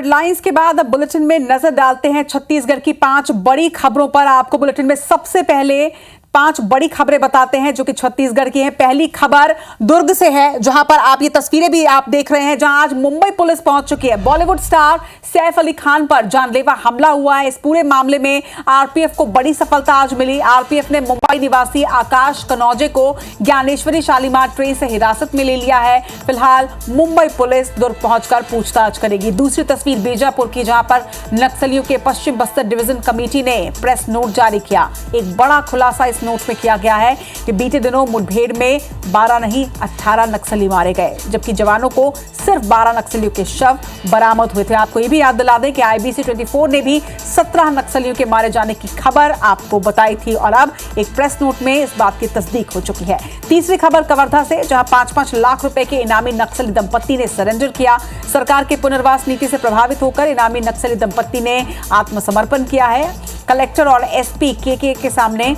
Headlines के बाद अब बुलेटिन में नजर डालते हैं छत्तीसगढ़ की 5 बड़ी खबरों पर। आपको बुलेटिन में सबसे पहले 5 बड़ी खबरें बताते हैं जो कि छत्तीसगढ़ की हैं। पहली खबर दुर्ग से है, जहां पर आप ये तस्वीरें भी आप देख रहे हैं, जहां आज मुंबई पुलिस पहुंच चुकी है। बॉलीवुड स्टार सैफ अली खान पर जानलेवा हमला हुआ है। इस पूरे मामले में आरपीएफ को बड़ी सफलता आज मिली। आरपीएफ ने मुंबई निवासी आकाश कनौजे को ज्ञानेश्वरी शालीमार ट्रेन से हिरासत में ले लिया है। फिलहाल मुंबई पुलिस दुर्ग पहुंचकर पूछताछ करेगी। दूसरी तस्वीर बीजापुर की, जहां पर नक्सलियों के पश्चिम बस्तर डिवीजन कमेटी ने प्रेस नोट जारी किया। एक बड़ा खुलासा इस नोट में किया गया है कि बीते दिनों मुठभेड़ में 12 नहीं 18 नक्सली मारे गए, जबकि जवानों को सिर्फ 12 नक्सलियों के शव बरामद हुए थे। आपको ये भी याद दिला दें कि IBC 24 ने भी 17 नक्सलियों के मारे जाने की खबर आपको बताई थी और अब एक प्रेस नोट में इस बात की तस्दीक हो चुकी है। तीसरी खबर कवर्धा से, जहां 5-5 लाख रुपए के इनामी नक्सली दंपत्ति ने सरेंडर किया। सरकार के पुनर्वास नीति से प्रभावित होकर इनामी नक्सली दंपत्ति ने आत्मसमर्पण किया है। कलेक्टर और SP के सामने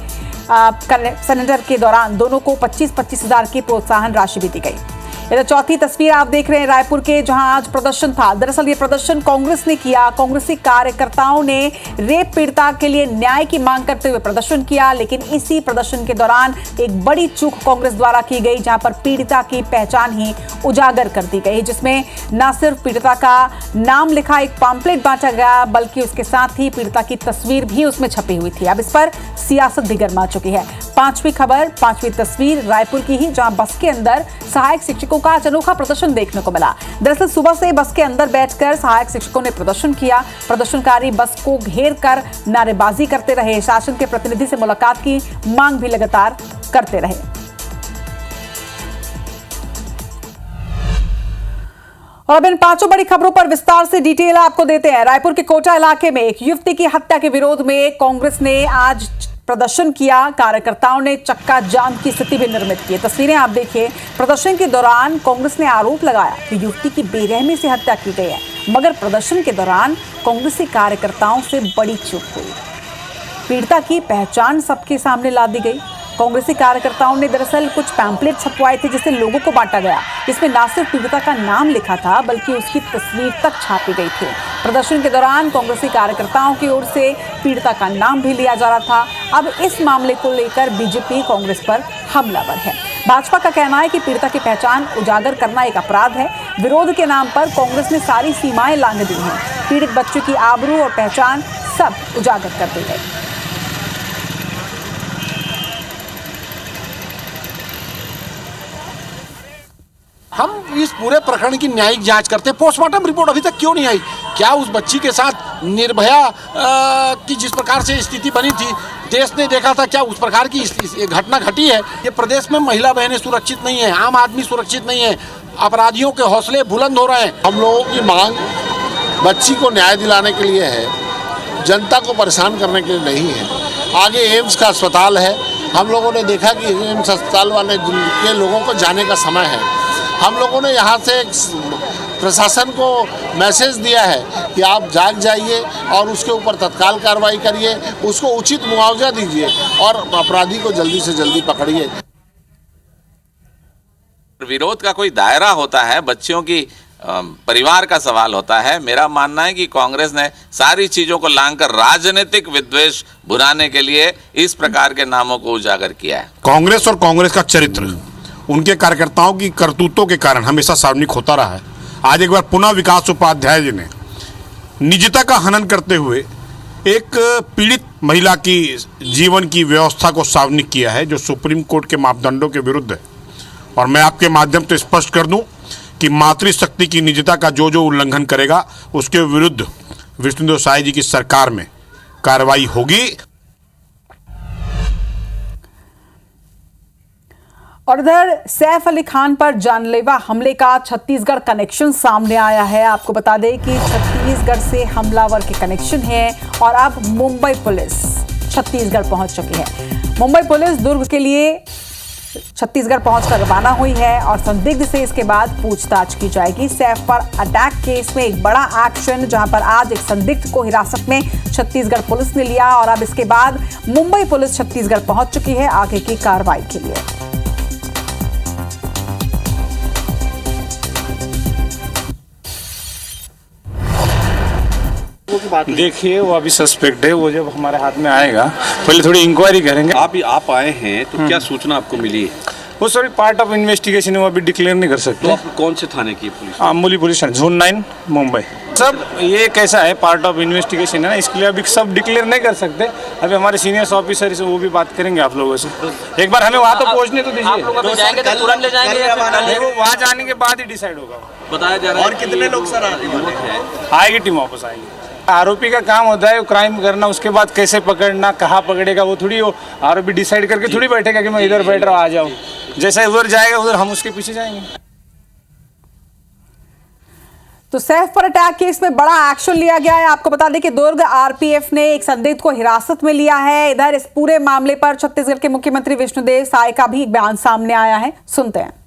सरेंडर के दौरान दोनों को 25-25 हजार की प्रोत्साहन राशि भी दी गई। इधर चौथी तस्वीर आप देख रहे हैं रायपुर के, जहां आज प्रदर्शन था। दरअसल ये प्रदर्शन कांग्रेस ने किया। कांग्रेसी कार्यकर्ताओं ने रेप पीड़िता के लिए न्याय की मांग करते हुए प्रदर्शन किया, लेकिन इसी प्रदर्शन के दौरान एक बड़ी चूक कांग्रेस द्वारा की गई, जहां पर पीड़िता की पहचान ही उजागर कर दी गई, जिसमें न सिर्फ पीड़िता का नाम लिखा एक पैम्फलेट बांटा गया, बल्कि उसके साथ ही पीड़िता की तस्वीर भी उसमें छपी हुई थी। अब इस पर सियासत भी गर्मा चुकी है। पांचवी खबर, पांचवी तस्वीर रायपुर की ही, जहां बस के अंदर सहायक शिक्षकों का अनोखा प्रदर्शन देखने को मिला। दरअसल सुबह से बस के अंदर बैठकर सहायक शिक्षकों ने प्रदर्शन किया। प्रदर्शनकारी बस को घेर कर नारेबाजी करते रहे। शासन के प्रतिनिधि से मुलाकात की मांग भी लगातार करते रहे। और अब इन 5 बड़ी खबरों पर विस्तार से डिटेल आपको देते हैं। रायपुर के कोटा इलाके में एक युवती की हत्या के विरोध में कांग्रेस ने आज प्रदर्शन किया। कार्यकर्ताओं ने चक्का जाम की स्थिति भी निर्मित की। तस्वीरें आप देखिए। प्रदर्शन के दौरान कांग्रेस ने आरोप लगाया कि युवती की बेरहमी से हत्या की गई है, मगर प्रदर्शन के दौरान कांग्रेसी कार्यकर्ताओं से बड़ी चूक हुई। पीड़िता की पहचान सबके सामने ला दी गई। कांग्रेसी कार्यकर्ताओं ने दरअसल कुछ पैम्पलेट छपवाए थे, जिसे लोगों को बांटा गया, जिसमें न सिर्फ पीड़िता का नाम लिखा था, बल्कि उसकी तस्वीर तक छापी गई थी। प्रदर्शन के दौरान कांग्रेसी कार्यकर्ताओं की ओर से पीड़िता का नाम भी लिया जा रहा था। अब इस मामले को लेकर बीजेपी कांग्रेस पर हमलावर है। भाजपा का कहना है कि पीड़िता की पहचान उजागर करना एक अपराध है। विरोध के नाम पर कांग्रेस ने सारी सीमाएं लांघ दी हैं। पीड़ित बच्चों की आबरू और पहचान सब उजागर कर दी गई। हम इस पूरे प्रकरण की न्यायिक जांच करते हैं। पोस्टमार्टम रिपोर्ट अभी तक क्यों नहीं आई? क्या उस बच्ची के साथ निर्भया की जिस प्रकार से स्थिति बनी थी, देश ने देखा था, क्या उस प्रकार की घटना घटी है? ये प्रदेश में महिला बहनें सुरक्षित नहीं है, आम आदमी सुरक्षित नहीं है, अपराधियों के हौसले बुलंद हो रहे हैं। हम लोगों की मांग बच्ची को न्याय दिलाने के लिए है, जनता को परेशान करने के लिए नहीं है। आगे एम्स का अस्पताल है। हम लोगों ने देखा कि एम्स अस्पताल वाले के लोगों को जाने का समय है। हम लोगों ने यहाँ से प्रशासन को मैसेज दिया है कि आप जाग जाइए और उसके ऊपर तत्काल कार्रवाई करिए, उसको उचित मुआवजा दीजिए और अपराधी को जल्दी से जल्दी पकड़िए। विरोध का कोई दायरा होता है, बच्चियों की परिवार का सवाल होता है। मेरा मानना है कि कांग्रेस ने सारी चीजों को लांघकर राजनीतिक विद्वेष भुनाने के लिए इस प्रकार के नामों को उजागर किया है। कांग्रेस और कांग्रेस का चरित्र उनके कार्यकर्ताओं की करतूतों के कारण हमेशा सार्वजनिक होता रहा है। आज एक बार पुनः विकास उपाध्याय जी ने निजता का हनन करते हुए एक पीड़ित महिला की जीवन की व्यवस्था को सार्वजनिक किया है, जो सुप्रीम कोर्ट के मापदंडों के विरुद्ध है। और मैं आपके माध्यम से स्पष्ट कर दूं कि मातृशक्ति की निजता का जो जो उल्लंघन करेगा, उसके विरुद्ध विष्णुदेव साय जी की सरकार में कार्रवाई होगी। और इधर सैफ अली खान पर जानलेवा हमले का छत्तीसगढ़ कनेक्शन सामने आया है। आपको बता दें कि छत्तीसगढ़ से हमलावर के कनेक्शन हैं और अब मुंबई पुलिस छत्तीसगढ़ पहुंच चुकी है। मुंबई पुलिस दुर्ग के लिए छत्तीसगढ़ पहुंचकर रवाना हुई है और संदिग्ध से इसके बाद पूछताछ की जाएगी। सैफ पर अटैक केस में एक बड़ा एक्शन, जहां पर आज एक संदिग्ध को हिरासत में छत्तीसगढ़ पुलिस ने लिया और अब इसके बाद मुंबई पुलिस छत्तीसगढ़ पहुंच चुकी है आगे की कार्रवाई के लिए। देखिए वो अभी सस्पेक्ट है, वो जब हमारे हाथ में आएगा पहले थोड़ी इंक्वायरी करेंगे। आप आए हैं तो क्या सूचना आपको मिली? वो सॉरी पार्ट ऑफ इन्वेस्टिगेशन है, वो अभी डिक्लेयर नहीं कर सकते। तो आप कौन से थाने की पुलिस? अमूली पुलिस स्टेशन जोन 9 मुंबई। सब ये कैसा है, पार्ट ऑफ इन्वेस्टिगेशन है ना, इसके लिए अभी सब डिक्लेयर नहीं कर सकते। अभी हमारे सीनियर्स ऑफिसर से वो भी बात करेंगे आप लोगों से। एक बार हमें वहाँ तो पहुँचने तो दीजिए, तुरंत ले जाएंगे? वो वहाँ जाने के बाद ही डिसाइड होगा। बताया जा रहा है। और कितने लोग सर आएगी टीम वापस आएगी। आरोपी का काम होता है क्राइम करना, उसके बाद कैसे पकड़ना, कहाँ पकड़ेगा, वो थोड़ी वो आरोपी डिसाइड करके थोड़ी बैठेगा कि मैं इधर बैठ रहा हूँ, आ जाऊँ। जैसा उधर जाएगा उधर हम उसके पीछे जाएंगे। तो सैफ पर अटैक केस में बड़ा एक्शन लिया गया है। आपको बता दें कि दुर्ग आरपीएफ ने एक संदिग्ध को हिरासत में लिया है। इधर इस पूरे मामले पर छत्तीसगढ़ के मुख्यमंत्री विष्णुदेव साय का भी एक बयान सामने आया है, सुनते हैं।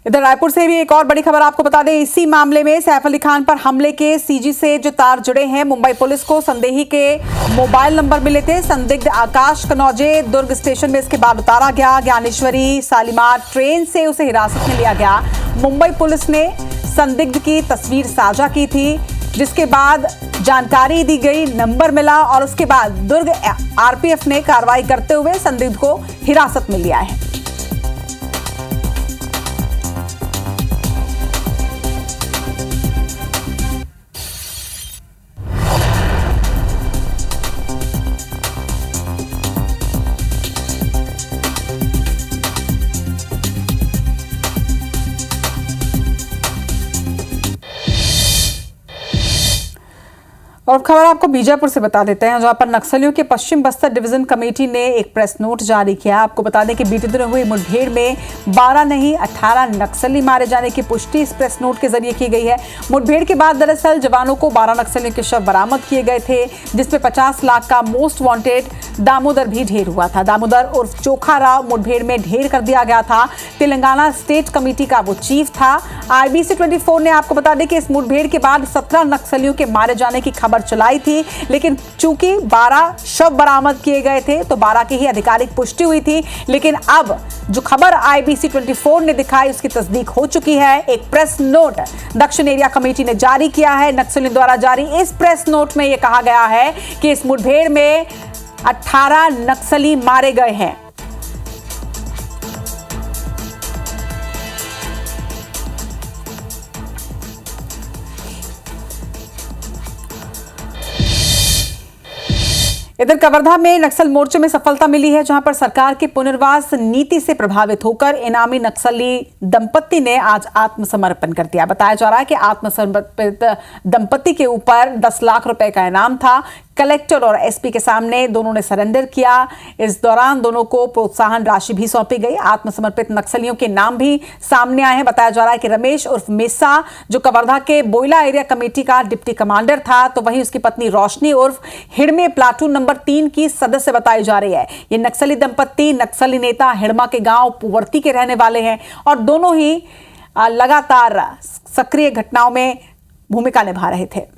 इधर रायपुर से भी एक और बड़ी खबर आपको बता दें, इसी मामले में सैफ अली खान पर हमले के सीजी से जो तार जुड़े हैं, मुंबई पुलिस को संदेही के मोबाइल नंबर मिले थे। संदिग्ध आकाश कनौजे दुर्ग स्टेशन में इसके बाद उतारा गया। ज्ञानेश्वरी शालीमार ट्रेन से उसे हिरासत में लिया गया। मुंबई पुलिस ने संदिग्ध की तस्वीर साझा की थी, जिसके बाद जानकारी दी गई, नंबर मिला और उसके बाद दुर्ग आरपीएफ ने कार्रवाई करते हुए संदिग्ध को हिरासत में लिया है। और खबर आपको बीजापुर से बता देते हैं, जहां पर नक्सलियों के पश्चिम बस्तर डिवीजन कमेटी ने एक प्रेस नोट जारी किया। आपको बता दें कि बीते दिनों हुई मुठभेड़ में 12 नहीं 18 नक्सली मारे जाने की पुष्टि इस प्रेस नोट के जरिए की गई है। मुठभेड़ के बाद दरअसल जवानों को 12 नक्सलियों के शव बरामद किए गए थे, जिसमें 50 लाख का मोस्ट वांटेड दामोदर भी ढेर हुआ था। दामोदर उर्फ चोखा राव मुठभेड़ में ढेर कर दिया गया था। तेलंगाना स्टेट कमेटी का वो चीफ था। IBC 24 ने आपको बता दें कि इस मुठभेड़ के बाद 17 नक्सलियों के मारे जाने की खबर चलाई थी, लेकिन चूंकि 12 शव बरामद किए गए थे तो 12 की ही आधिकारिक पुष्टि हुई थी। लेकिन अब जो खबर IBC 24 ने दिखाई उसकी तस्दीक हो चुकी है। एक प्रेस नोट दक्षिण एरिया कमेटी ने जारी किया है। नक्सलियों द्वारा जारी इस प्रेस नोट में यह कहा गया है कि इस मुठभेड़ में 18 नक्सली मारे गए हैं। इधर कवर्धा में नक्सल मोर्चे में सफलता मिली है, जहां पर सरकार की पुनर्वास नीति से प्रभावित होकर इनामी नक्सली दंपत्ति ने आज आत्मसमर्पण कर दिया। बताया जा रहा है कि आत्मसमर्पित दंपत्ति के ऊपर 10 लाख रुपए का इनाम था। कलेक्टर और एसपी के सामने दोनों ने सरेंडर किया। इस दौरान दोनों को प्रोत्साहन राशि भी सौंपी गई। आत्मसमर्पित नक्सलियों के नाम भी सामने आए हैं। बताया जा रहा है कि रमेश उर्फ मेसा जो कवर्धा के बोयला एरिया कमेटी का डिप्टी कमांडर था, तो वहीं उसकी पत्नी रोशनी उर्फ हिड़मे प्लाटून नंबर 3 की सदस्य बताई जा रही है। ये नक्सली दंपत्ति नक्सली नेता हिड़मा के गांव पुवर्ती के रहने वाले हैं और दोनों ही लगातार सक्रिय घटनाओं में भूमिका निभा रहे थे।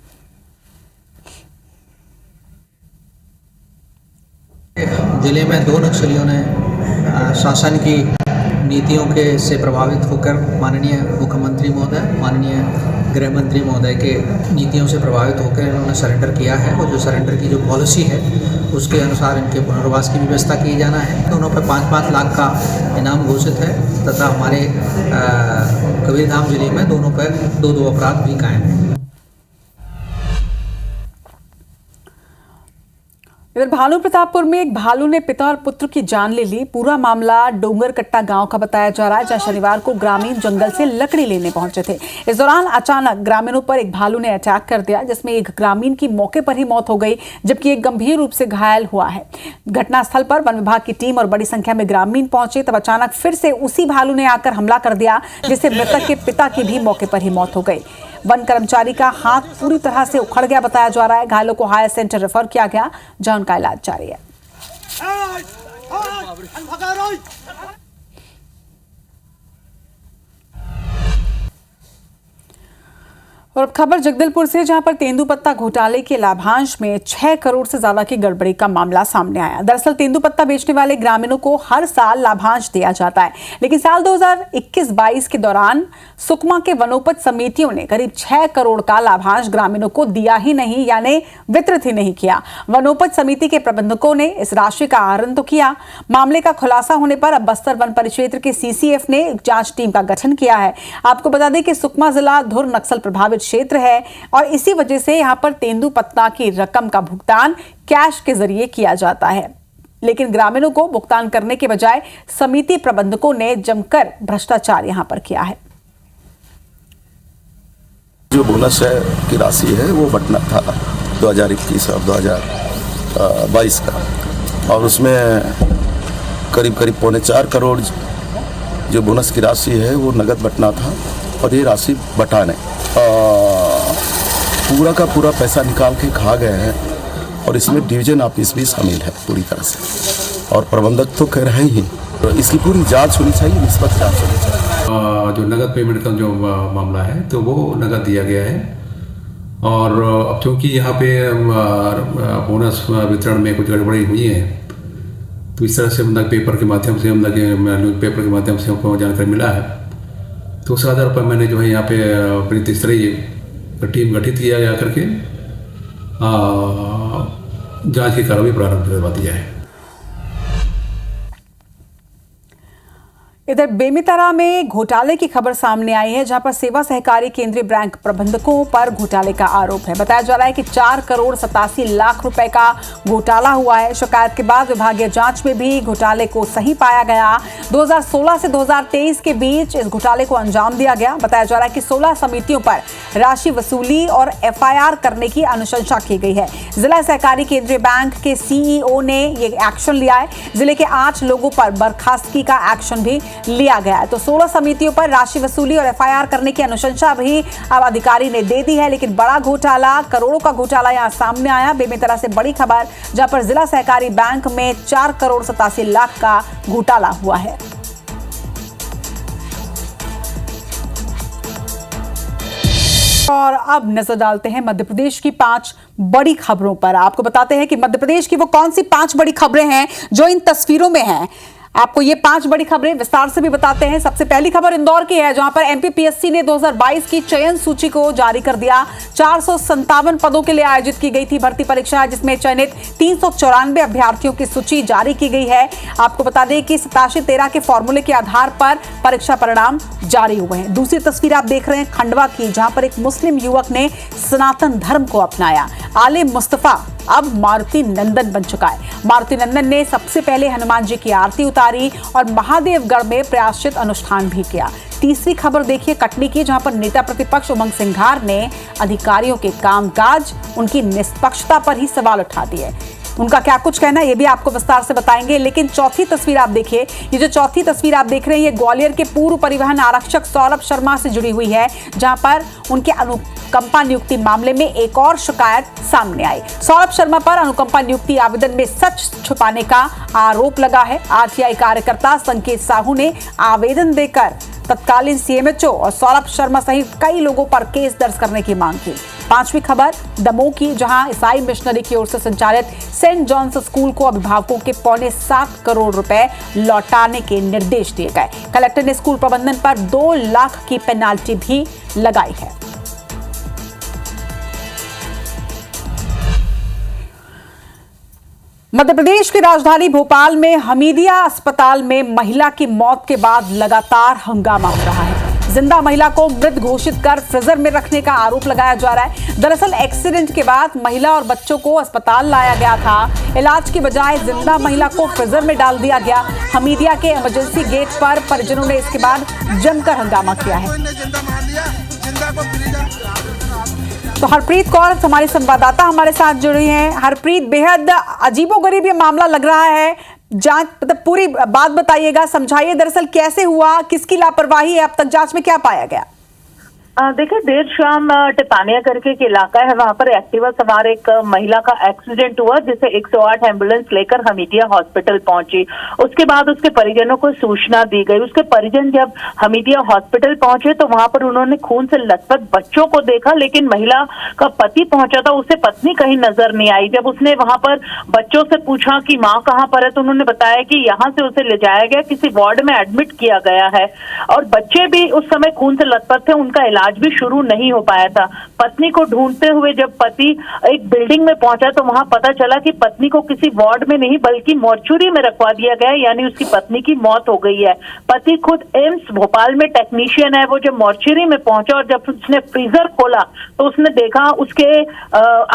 जिले में 2 नक्सलियों ने शासन की नीतियों के से प्रभावित होकर माननीय मुख्यमंत्री महोदय, माननीय गृह मंत्री महोदय के नीतियों से प्रभावित होकर इन्होंने सरेंडर किया है। और जो सरेंडर की जो पॉलिसी है उसके अनुसार इनके पुनर्वास की व्यवस्था की जाना है। दोनों पर 5-5 लाख का इनाम घोषित है तथा हमारे कबीरधाम जिले में दोनों पर 2 अपराध भी कायम हैं। इधर भानु प्रतापपुर में एक भालू ने पिता और पुत्र की जान ले ली। पूरा मामला डोंगरकट्टा गांव का बताया जा रहा है, जहां शनिवार को ग्रामीण जंगल से लकड़ी लेने पहुंचे थे। इस दौरान अचानक ग्रामीणों पर एक भालू ने अटैक कर दिया, जिसमें एक ग्रामीण की मौके पर ही मौत हो गई, जबकि एक गंभीर रूप से घायल हुआ है। घटनास्थल पर वन विभाग की टीम और बड़ी संख्या में ग्रामीण पहुंचे, तब अचानक फिर से उसी भालू ने आकर हमला कर दिया, जिससे मृतक के पिता की भी मौके पर ही मौत हो गई। वन कर्मचारी का हाथ पूरी तरह से उखड़ गया बताया जा रहा है। घायलों को हायर सेंटर रेफर किया गया, जहां उनका इलाज जारी है। और अब खबर जगदलपुर से, जहां पर तेंदुपत्ता घोटाले के लाभांश में 6 करोड़ से ज्यादा की गड़बड़ी का मामला सामने आया। दरअसल तेंदुपत्ता बेचने वाले ग्रामीणों को हर साल लाभांश दिया जाता है, लेकिन साल 2021-22 के दौरान सुकमा के वनोपज समितियों ने करीब 6 करोड़ का लाभांश ग्रामीणों को दिया ही नहीं, यानी वितरित ही नहीं किया। वनोपज समिति के प्रबंधकों ने इस राशि का आहरण तो किया। मामले का खुलासा होने पर अब बस्तर वन परिक्षेत्र के सीसीएफ ने जांच टीम का गठन किया है। आपको बता दें कि सुकमा जिला धुर नक्सल प्रभावित क्षेत्र है और इसी वजह से यहां पर तेंदुपत्ता की रकम का भुगतान कैश के जरिए किया जाता है, लेकिन ग्रामीणों को भुगतान करने के बजाय समिति प्रबंधकों ने जमकर भ्रष्टाचार यहां पर किया है। जो बोनस की राशि है वो बंटना था 2021 और 2022 का, और उसमें करीब 4.25 करोड़ जो बोनस की राशि है वो नगद बंटना था, और ये राशि बटा नहीं, पूरा का पूरा पैसा निकाल के खा गए हैं। और इसमें डिवीजन ऑफिस भी शामिल है पूरी तरह से, और प्रबंधक तो कह रहे ही, तो इसकी पूरी जांच होनी चाहिए, निष्पक्ष जांच होनी चाहिए। जो नगद पेमेंट का जो मामला है तो वो नगद दिया गया है, और अब क्योंकि यहाँ पे बोनस वितरण में कुछ गड़बड़ी हुई है, तो इस तरह से मतलब पेपर के माध्यम से, न्यूज़ पेपर के माध्यम से हमको जानकारी मिला है। तो उस आधार पर मैंने जो है यहाँ पे अपनी तीसरी टीम गठित किया जा करके जांच की कार्रवाई प्रारंभ करवा दिया है। इधर बेमेतरा में घोटाले की खबर सामने आई है, जहां पर सेवा सहकारी केंद्रीय बैंक प्रबंधकों पर घोटाले का आरोप है। बताया जा रहा है कि 4 करोड़ 87 लाख रुपए का घोटाला हुआ है। शिकायत के बाद विभागीय जांच में भी घोटाले को सही पाया गया। 2016 से 2023 के बीच इस घोटाले को अंजाम दिया गया। बताया जा रहा है कि 16 समितियों पर राशि वसूली और एफआईआर करने की अनुशंसा की गई है। जिला सहकारी केंद्रीय बैंक के सीईओ ने ये एक्शन लिया है। जिले के 8 लोगों पर बर्खास्तगी का एक्शन भी लिया गया है। तो 16 समितियों पर राशि वसूली और एफआईआर करने की अनुशंसा भी अब अधिकारी ने दे दी है, लेकिन बड़ा घोटाला, करोड़ों का घोटाला यहां सामने आया। बेमेतरा से बड़ी खबर, जहां पर जिला सहकारी बैंक में 4 करोड़ 87 लाख का घोटाला हुआ है। और अब नजर डालते हैं मध्य प्रदेश की 5 बड़ी खबरों पर। आपको बताते हैं कि मध्य प्रदेश की वो कौन सी 5 बड़ी खबरें हैं जो इन तस्वीरों में हैं। आपको ये 5 बड़ी खबरें विस्तार से भी बताते हैं। सबसे पहली खबर इंदौर की है, जहां पर एमपीपीएससी ने 2022 की चयन सूची को जारी कर दिया। 457 पदों के लिए आयोजित की गई थी भर्ती परीक्षा, जिसमें चयनित 394 अभ्यर्थियों की सूची जारी की गई है। आपको बता दें कि 87-13 के फॉर्मूले के आधार पर परीक्षा परिणाम जारी हुए हैं। दूसरी तस्वीर आप देख रहे हैं खंडवा की, जहां पर एक मुस्लिम युवक ने सनातन धर्म को अपनाया। आले मुस्तफा अब मारुति नंदन बन चुका है। मारुति नंदन ने सबसे पहले हनुमान जी की आरती उतारी और महादेवगढ़ में प्रायश्चित अनुष्ठान भी किया। तीसरी खबर देखिए कटनी की, जहां पर नेता प्रतिपक्ष उमंग सिंघार ने अधिकारियों के कामकाज, उनकी निष्पक्षता पर ही सवाल उठा दिए। उनका क्या कुछ कहना है ये भी आपको विस्तार से बताएंगे। लेकिन चौथी तस्वीर आप देखिए, ये जो चौथी तस्वीर आप देख रहे हैं, ये ग्वालियर के पूर्व परिवहन आरक्षक सौरभ शर्मा से जुड़ी हुई है, जहां पर उनके अनुकंपा नियुक्ति मामले में एक और शिकायत सामने आई। सौरभ शर्मा पर अनुकंपा नियुक्ति आवेदन में सच छुपाने का आरोप लगा है। आरटीआई कार्यकर्ता संकेत साहू ने आवेदन देकर तत्कालीन सीएमएचओ और सौरभ शर्मा सहित कई लोगों पर केस दर्ज करने की मांग की। 5वीं खबर दमोह की, जहां ईसाई मिशनरी की ओर से संचालित सेंट जॉन्स स्कूल को अभिभावकों के 7.25 करोड़ रुपए लौटाने के निर्देश दिए गए। कलेक्टर ने स्कूल प्रबंधन पर 2 लाख की पेनाल्टी भी लगाई है। मध्य प्रदेश की राजधानी भोपाल में हमीदिया अस्पताल में महिला की मौत के बाद लगातार हंगामा हो रहा है। जिंदा महिला को मृत घोषित कर फ्रीजर में रखने का आरोप लगाया जा रहा है। दरअसल एक्सीडेंट के बाद महिला और बच्चों को अस्पताल लाया गया था। इलाज की बजाय जिंदा महिला को फ्रीजर में डाल दिया गया। हमीदिया के इमरजेंसी गेट पर परिजनों ने इसके बाद जमकर हंगामा किया है। तो हरप्रीत कौर हमारी संवाददाता हमारे साथ जुड़ी हैं। हरप्रीत, बेहद अजीबोगरीब ये मामला लग रहा है। जांच मतलब पूरी बात बताइएगा, समझाइए दरअसल कैसे हुआ, किसकी लापरवाही है, अब तक जांच में क्या पाया गया? देखिए, देर शाम टिपानिया करके एक इलाका है, वहां पर एक्टिवा सवार एक महिला का एक्सीडेंट हुआ, जिसे 108 एम्बुलेंस लेकर हमीदिया हॉस्पिटल पहुंची। उसके बाद उसके परिजनों को सूचना दी गई। उसके परिजन जब हमीदिया हॉस्पिटल पहुंचे तो वहां पर उन्होंने खून से लथपथ बच्चों को देखा, लेकिन महिला का पति पहुंचा था, उसे पत्नी कहीं नजर नहीं आई। जब उसने वहां पर बच्चों से पूछा कि माँ कहाँ पर है, तो उन्होंने बताया कि यहाँ से उसे ले जाया गया, किसी वार्ड में एडमिट किया गया है, और बच्चे भी उस समय खून से लथपथ थे, उनका इलाज भी शुरू नहीं हो पाया था। पत्नी को ढूंढते हुए जब पति एक बिल्डिंग में पहुंचा तो वहां पता चला कि पत्नी को किसी वार्ड में नहीं बल्कि मॉर्चुरी में रखवा दिया गया, यानी उसकी पत्नी की मौत हो गई है। पति खुद एम्स भोपाल में टेक्नीशियन है। वो जब मॉर्चुरी में पहुंचा और जब उसने फ्रीजर खोला तो उसने देखा, उसके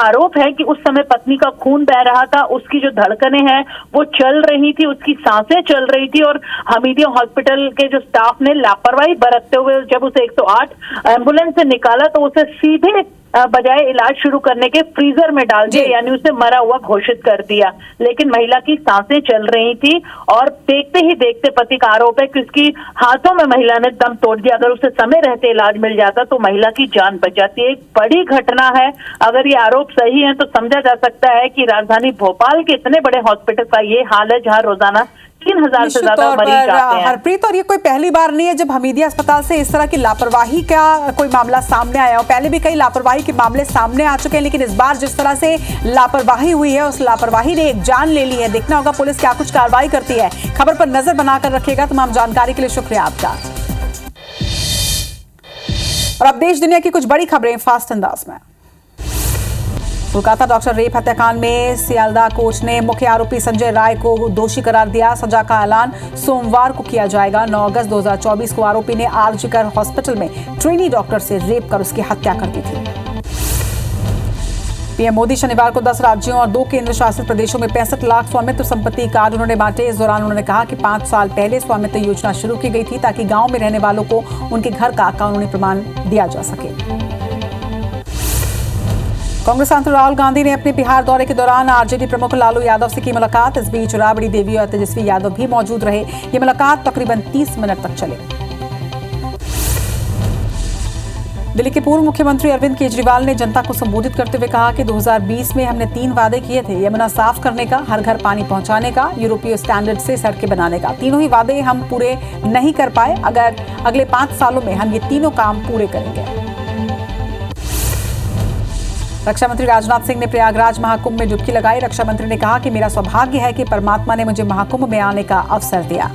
आरोप है कि उस समय पत्नी का खून बह रहा था, उसकी जो धड़कनें हैं वो चल रही थी, उसकी सांसें चल रही थी, और हमीदिया हॉस्पिटल के जो स्टाफ ने लापरवाही बरतते हुए जब उसे 108 एम्बुलेंस से निकाला तो उसे सीधे बजाय इलाज शुरू करने के फ्रीजर में डाल दिया, यानी उसे मरा हुआ घोषित कर दिया। लेकिन महिला की सांसें चल रही थी और देखते ही देखते पति का आरोप है कि उसकी हाथों में महिला ने दम तोड़ दिया। अगर उसे समय रहते इलाज मिल जाता तो महिला की जान बच जाती। एक बड़ी घटना है। अगर ये आरोप सही है तो समझा जा सकता है कि राजधानी भोपाल के इतने बड़े हॉस्पिटल का ये हाल है, जहाँ रोजाना 3000 से ज्यादा मरीज जाते हैं। हरप्रीत, और ये कोई पहली बार नहीं है जब हमीदिया अस्पताल से इस तरह की लापरवाही का कोई मामला सामने आया हो। पहले भी कई लापरवाही के मामले सामने आ चुके हैं, लेकिन इस बार जिस तरह से लापरवाही हुई है, उस लापरवाही ने एक जान ले ली है। देखना होगा पुलिस क्या कुछ कार्रवाई करती है। खबर पर नजर बनाकर रखिएगा। तमाम जानकारी के लिए शुक्रिया आपका। और अब देश दुनिया की कुछ बड़ी खबरें फास्ट अंदाज में। कोलकाता डॉक्टर रेप हत्याकांड में सियालदा कोर्ट ने मुख्य आरोपी संजय राय को दोषी करार दिया। सजा का ऐलान सोमवार को किया जाएगा। 9 अगस्त 2024 को आरोपी ने आरजीकर हॉस्पिटल में ट्रेनी डॉक्टर से रेप कर उसकी हत्या कर दी थी। पीएम मोदी शनिवार को 10 राज्यों और 2 केंद्र शासित प्रदेशों में 65 लाख स्वामित्व संपत्ति कार्ड उन्होंने बांटे। इस दौरान उन्होंने कहा कि 5 साल पहले स्वामित्व योजना शुरू की गई थी ताकि गांव में रहने वालों को उनके घर का कानूनी प्रमाण दिया जा सके। कांग्रेस सांसद राहुल गांधी ने अपने बिहार दौरे के दौरान आरजेडी प्रमुख लालू यादव से की मुलाकात। इस बीच राबड़ी देवी और तेजस्वी यादव भी मौजूद रहे। ये मुलाकात तकरीबन 30 मिनट तक चली। दिल्ली के पूर्व मुख्यमंत्री अरविंद केजरीवाल ने जनता को संबोधित करते हुए कहा कि 2020 में हमने 3 वादे किए थे। यमुना साफ करने का, हर घर पानी पहुंचाने का, यूरोपीय स्टैंडर्ड से सड़कें बनाने का। तीनों ही वादे हम पूरे नहीं कर पाए। अगर अगले 5 सालों में हम ये तीनों काम पूरे करेंगे। रक्षा मंत्री राजनाथ सिंह ने प्रयागराज महाकुंभ में डुबकी लगाई। रक्षा मंत्री ने कहा कि मेरा सौभाग्य है कि परमात्मा ने मुझे महाकुंभ में आने का अवसर दिया।